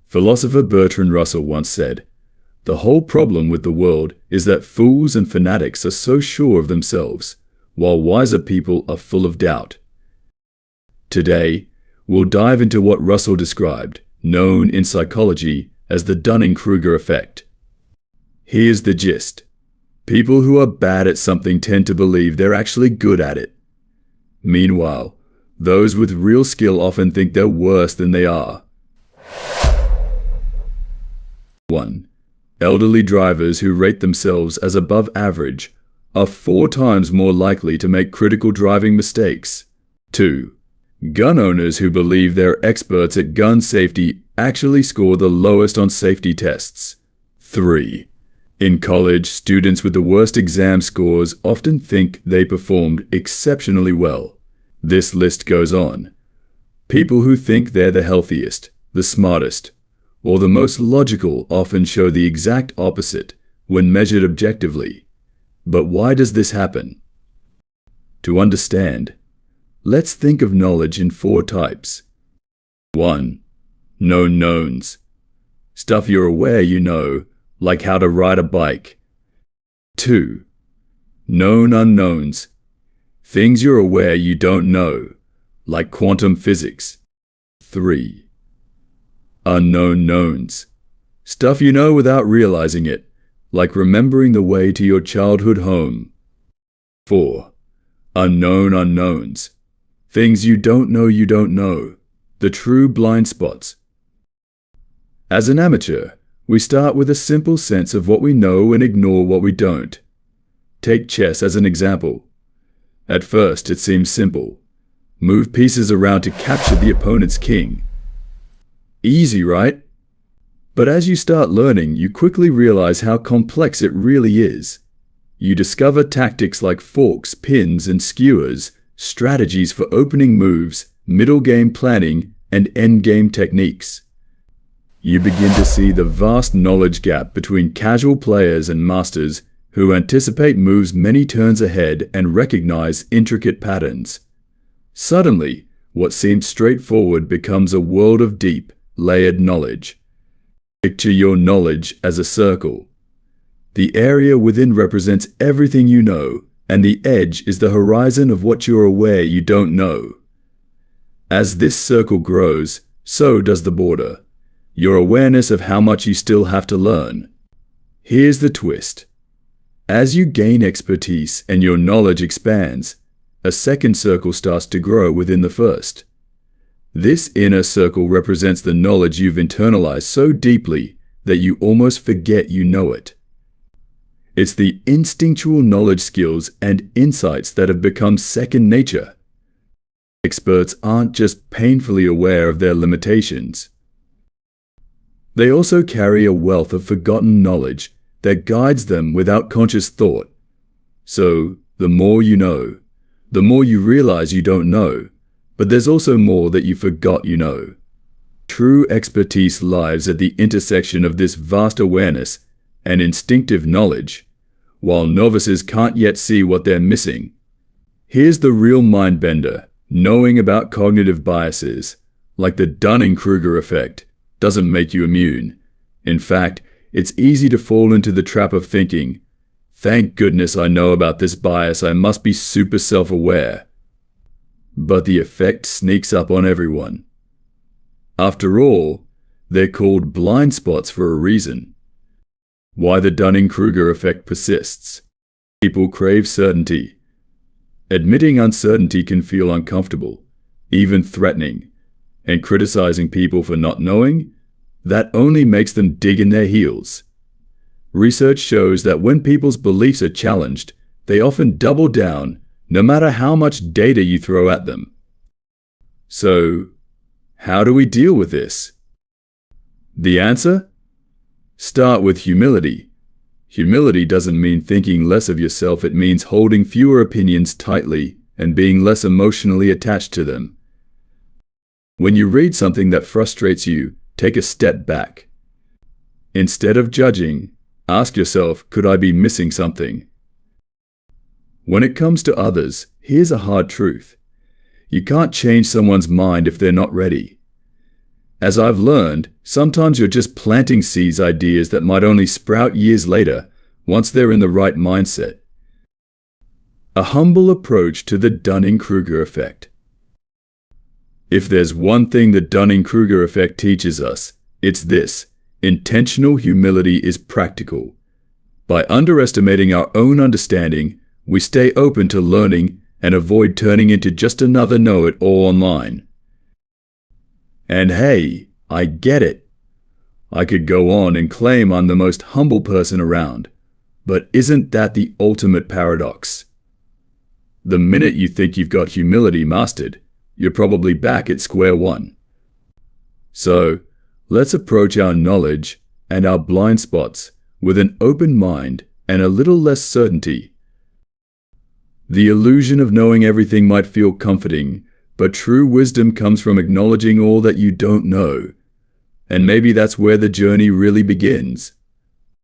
Philosopher Bertrand Russell once said, "The whole problem with the world is that fools and fanatics are so sure of themselves, while wiser people are full of doubt." Today, we'll dive into what Russell described, known in psychology as the Dunning-Kruger Effect. Here's the gist. People who are bad at something tend to believe they're actually good at it. Meanwhile, those with real skill often think they're worse than they are. 1. Elderly drivers who rate themselves as above average are 4 times more likely to make critical driving mistakes. 2. Gun owners who believe they're experts at gun safety actually score the lowest on safety tests. 3. In college, students with the worst exam scores often think they performed exceptionally well. This list goes on. People who think they're the healthiest, the smartest, or the most logical often show the exact opposite when measured objectively. But why does this happen? To understand, let's think of knowledge in 4 types. 1. Known knowns. Stuff you're aware you know, like how to ride a bike. 2. Known unknowns. Things you're aware you don't know, like quantum physics. 3. Unknown knowns. Stuff you know without realizing it, like remembering the way to your childhood home. 4. Unknown unknowns. Things you don't know, the true blind spots. As an amateur, we start with a simple sense of what we know and ignore what we don't. Take chess as an example. At first, it seems simple. Move pieces around to capture the opponent's king. Easy, right? But as you start learning, you quickly realize how complex it really is. You discover tactics like forks, pins, and skewers, strategies for opening moves, middle game planning, and end game techniques. You begin to see the vast knowledge gap between casual players and masters who anticipate moves many turns ahead and recognize intricate patterns. Suddenly, what seemed straightforward becomes a world of deep, layered knowledge. Picture your knowledge as a circle. The area within represents everything you know, and the edge is the horizon of what you're aware you don't know. As this circle grows, so does the border. Your awareness of how much you still have to learn. Here's the twist. As you gain expertise and your knowledge expands, a second circle starts to grow within the first. This inner circle represents the knowledge you've internalized so deeply that you almost forget you know it. It's the instinctual knowledge skills and insights that have become second nature. Experts aren't just painfully aware of their limitations. They also carry a wealth of forgotten knowledge that guides them without conscious thought. So, the more you know, the more you realize you don't know, but there's also more that you forgot you know. True expertise lies at the intersection of this vast awareness and instinctive knowledge, while novices can't yet see what they're missing. Here's the real mind-bender. Knowing about cognitive biases, like the Dunning-Kruger Effect, doesn't make you immune. In fact, it's easy to fall into the trap of thinking, "Thank goodness I know about this bias, I must be super self-aware." But the effect sneaks up on everyone. After all, they're called blind spots for a reason. Why the Dunning-Kruger Effect persists. People crave certainty. Admitting uncertainty can feel uncomfortable, even threatening, and criticizing people for not knowing, that only makes them dig in their heels. Research shows that when people's beliefs are challenged, they often double down, no matter how much data you throw at them. So, how do we deal with this? The answer? Start with humility. Humility doesn't mean thinking less of yourself, it means holding fewer opinions tightly and being less emotionally attached to them. When you read something that frustrates you, take a step back. Instead of judging, ask yourself, could I be missing something? When it comes to others, here's a hard truth. You can't change someone's mind if they're not ready. As I've learned, sometimes you're just planting seeds ideas that might only sprout years later, once they're in the right mindset. A humble approach to the Dunning-Kruger Effect. If there's one thing the Dunning-Kruger Effect teaches us, it's this: intentional humility is practical. By underestimating our own understanding, we stay open to learning and avoid turning into just another know-it-all online. And hey, I get it. I could go on and claim I'm the most humble person around, but isn't that the ultimate paradox? The minute you think you've got humility mastered, you're probably back at square one. So, let's approach our knowledge and our blind spots with an open mind and a little less certainty. The illusion of knowing everything might feel comforting, but true wisdom comes from acknowledging all that you don't know. And maybe that's where the journey really begins.